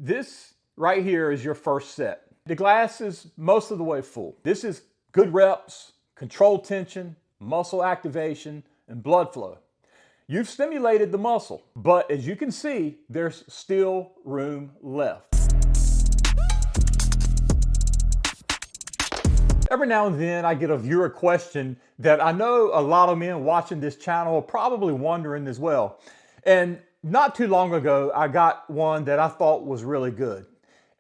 This right here is your first set. The glass is most of the way full. This is good reps, controlled tension, muscle activation, and blood flow. You've stimulated the muscle, but as you can see, there's still room left. Every now and then I get a viewer question that I know a lot of men watching this channel are probably wondering as well. And not too long ago, I got one that I thought was really good.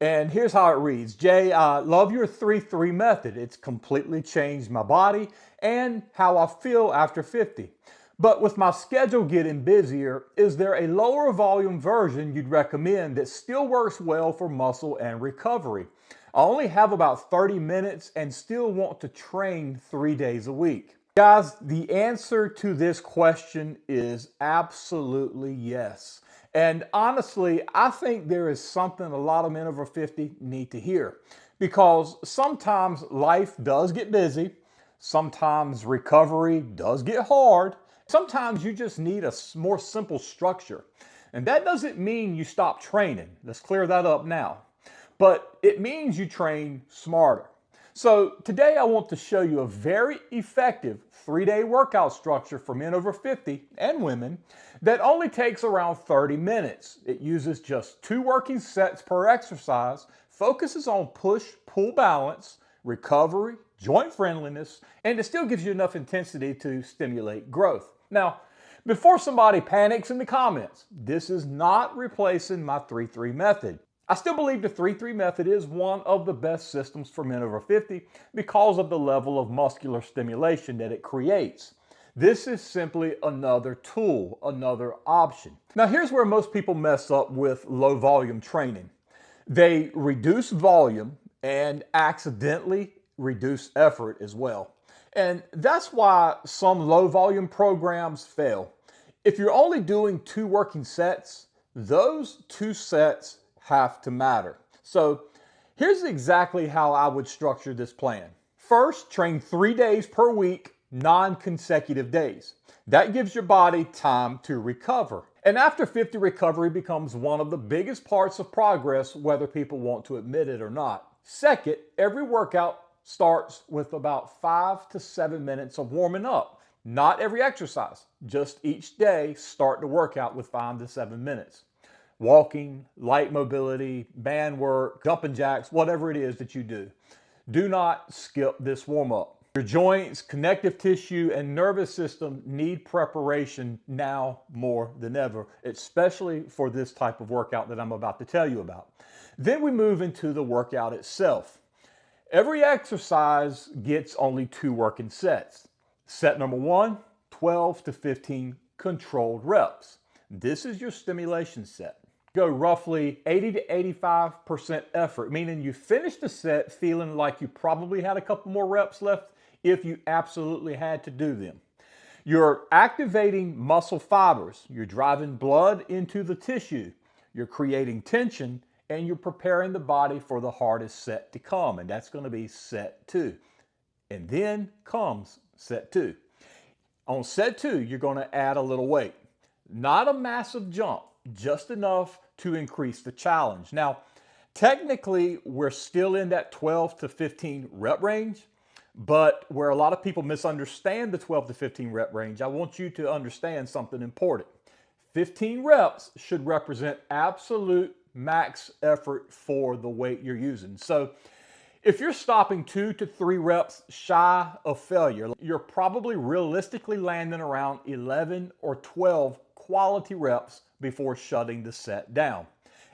And here's how it reads. Jay, I love your 3-3 method. It's completely changed my body and how I feel after 50. But with my schedule getting busier, is there a lower volume version you'd recommend that still works well for muscle and recovery? I only have about 30 minutes and still want to train 3 days a week. Guys, the answer to this question is absolutely yes. And honestly, I think there is something a lot of men over 50 need to hear, because sometimes life does get busy. Sometimes recovery does get hard. Sometimes you just need a more simple structure. And that doesn't mean you stop training. Let's clear that up now. But it means you train smarter. So today I want to show you a very effective 3-day workout structure for men over 50 and women that only takes around 30 minutes. It uses just 2 working sets per exercise, focuses on push-pull balance, recovery, joint friendliness, and it still gives you enough intensity to stimulate growth. Now, before somebody panics in the comments, this is not replacing my 3-3 method. I still believe the 3-3 method is one of the best systems for men over 50 because of the level of muscular stimulation that it creates. This is simply another tool, another option. Now here's where most people mess up with low volume training. They reduce volume and accidentally reduce effort as well. And that's why some low volume programs fail. If you're only doing 2 working sets, those 2 sets have to matter. So here's exactly how I would structure this plan. First, train 3 days per week, non-consecutive days. That gives your body time to recover. And after 50, recovery becomes one of the biggest parts of progress, whether people want to admit it or not. Second, every workout starts with about 5 to 7 minutes of warming up. Not every exercise, just each day start the workout with 5 to 7 minutes. Walking, light mobility, band work, jumping jacks, whatever it is that you do. Do not skip this warm-up. Your joints, connective tissue, and nervous system need preparation now more than ever, especially for this type of workout that I'm about to tell you about. Then we move into the workout itself. Every exercise gets only 2 working sets. Set number 1, 12 to 15 controlled reps. This is your stimulation set. Go roughly 80 to 85% effort, meaning you finish the set feeling like you probably had a couple more reps left if you absolutely had to do them. You're activating muscle fibers, you're driving blood into the tissue, you're creating tension, and you're preparing the body for the hardest set to come, and that's going to be set 2. And then comes set 2. On set 2, you're going to add a little weight. Not a massive jump, just enough to increase the challenge. Now, technically, we're still in that 12 to 15 rep range, but where a lot of people misunderstand the 12 to 15 rep range, I want you to understand something important. 15 reps should represent absolute max effort for the weight you're using. So if you're stopping 2 to 3 reps shy of failure, you're probably realistically landing around 11 or 12 quality reps before shutting the set down.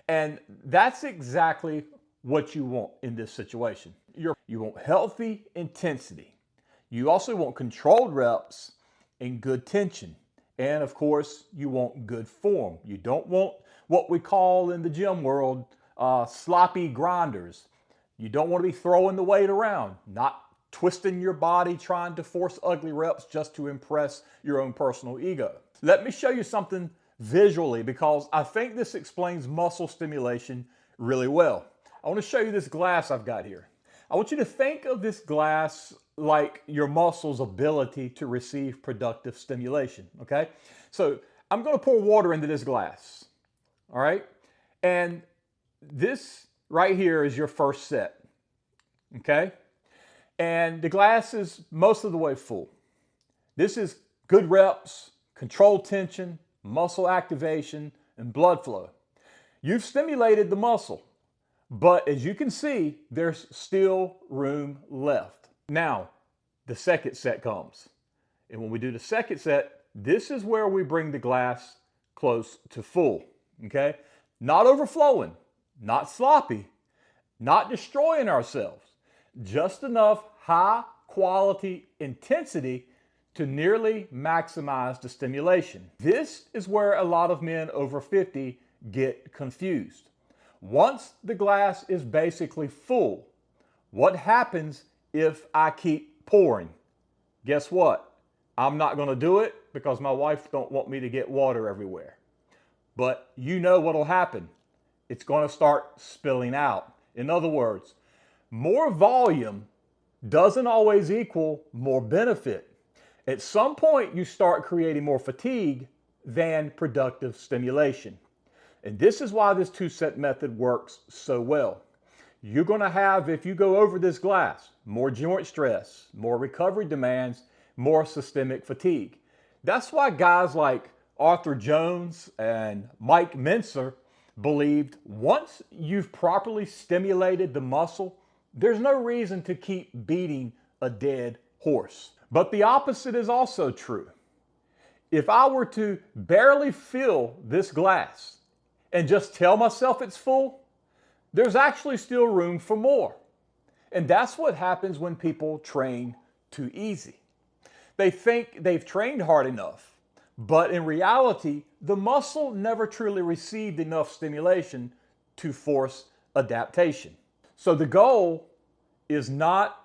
And that's exactly what you want in this situation. You want healthy intensity. You also want controlled reps and good tension. And of course, you want good form. You don't want what we call in the gym world sloppy grinders. You don't want to be throwing the weight around, not twisting your body trying to force ugly reps just to impress your own personal ego. Let me show you something visually, because I think this explains muscle stimulation really well. I want to show you this glass I've got here. I want you to think of this glass like your muscles' ability to receive productive stimulation, okay? So I'm going to pour water into this glass, all right? And This right here is your first set, okay? And the glass is most of the way full. This is good reps, controlled tension, muscle activation, and blood flow. You've stimulated the muscle, but as you can see, there's still room left. Now, the second set comes. And when we do the second set, this is where we bring the glass close to full, okay? Not overflowing, not sloppy, not destroying ourselves, just enough high quality intensity to nearly maximize the stimulation. This is where a lot of men over 50 get confused. Once the glass is basically full, what happens if I keep pouring? Guess what? I'm not going to do it because my wife don't want me to get water everywhere. But you know what'll happen. It's going to start spilling out. In other words, more volume doesn't always equal more benefit. At some point, you start creating more fatigue than productive stimulation. And this is why this two-set method works so well. You're going to have, if you go over this glass, more joint stress, more recovery demands, more systemic fatigue. That's why guys like Arthur Jones and Mike Mincer believed once you've properly stimulated the muscle, there's no reason to keep beating a dead horse. But the opposite is also true. If I were to barely fill this glass and just tell myself it's full, there's actually still room for more. And that's what happens when people train too easy. They think they've trained hard enough, but in reality, the muscle never truly received enough stimulation to force adaptation. So the goal is not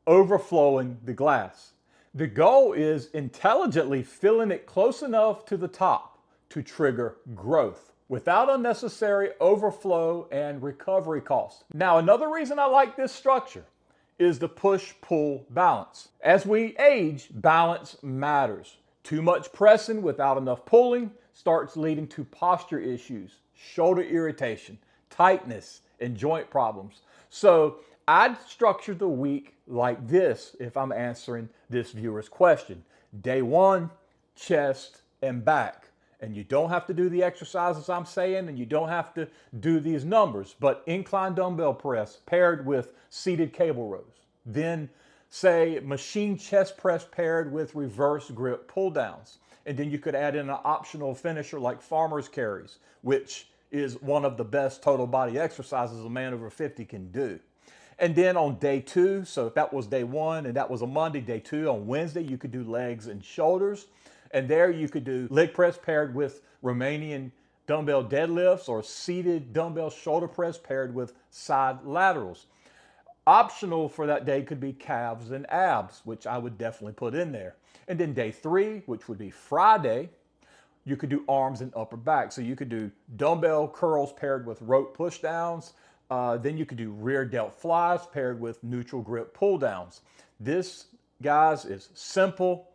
overflowing the glass. The goal is intelligently filling it close enough to the top to trigger growth without unnecessary overflow and recovery costs. Now, another reason I like this structure is the push-pull balance. As we age, balance matters. Too much pressing without enough pulling starts leading to posture issues, shoulder irritation, tightness, and joint problems. So I'd structure the week like this if I'm answering this viewer's question. Day 1, chest and back. And you don't have to do the exercises I'm saying, and you don't have to do these numbers, but incline dumbbell press paired with seated cable rows. Then say machine chest press paired with reverse grip pull downs. And then you could add in an optional finisher like farmer's carries, which is one of the best total body exercises a man over 50 can do. And then on day 2, so if that was day 1 and that was a Monday, day 2, on Wednesday, you could do legs and shoulders. And there you could do leg press paired with Romanian dumbbell deadlifts or seated dumbbell shoulder press paired with side laterals. Optional for that day could be calves and abs, which I would definitely put in there. And then day 3, which would be Friday, you could do arms and upper back. So you could do dumbbell curls paired with rope push downs. Then you could do rear delt flies paired with neutral grip pull downs. This, guys, is simple.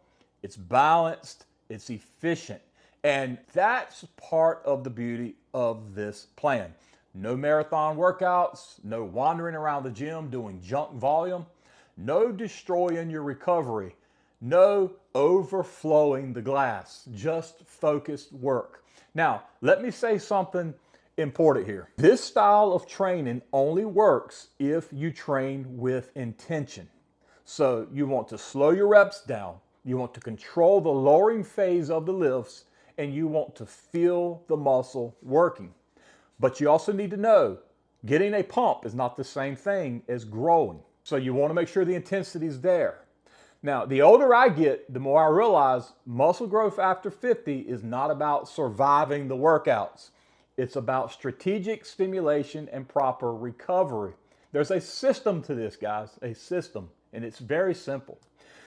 It's balanced, it's efficient, and that's part of the beauty of this plan. No marathon workouts, no wandering around the gym doing junk volume, no destroying your recovery, no overflowing the glass, just focused work. Now, let me say something important here. This style of training only works if you train with intention. So you want to slow your reps down. You want to control the lowering phase of the lifts, and you want to feel the muscle working. But you also need to know, getting a pump is not the same thing as growing. So you want to make sure the intensity is there. Now, the older I get, the more I realize muscle growth after 50 is not about surviving the workouts. It's about strategic stimulation and proper recovery. There's a system to this, guys, a system, and it's very simple.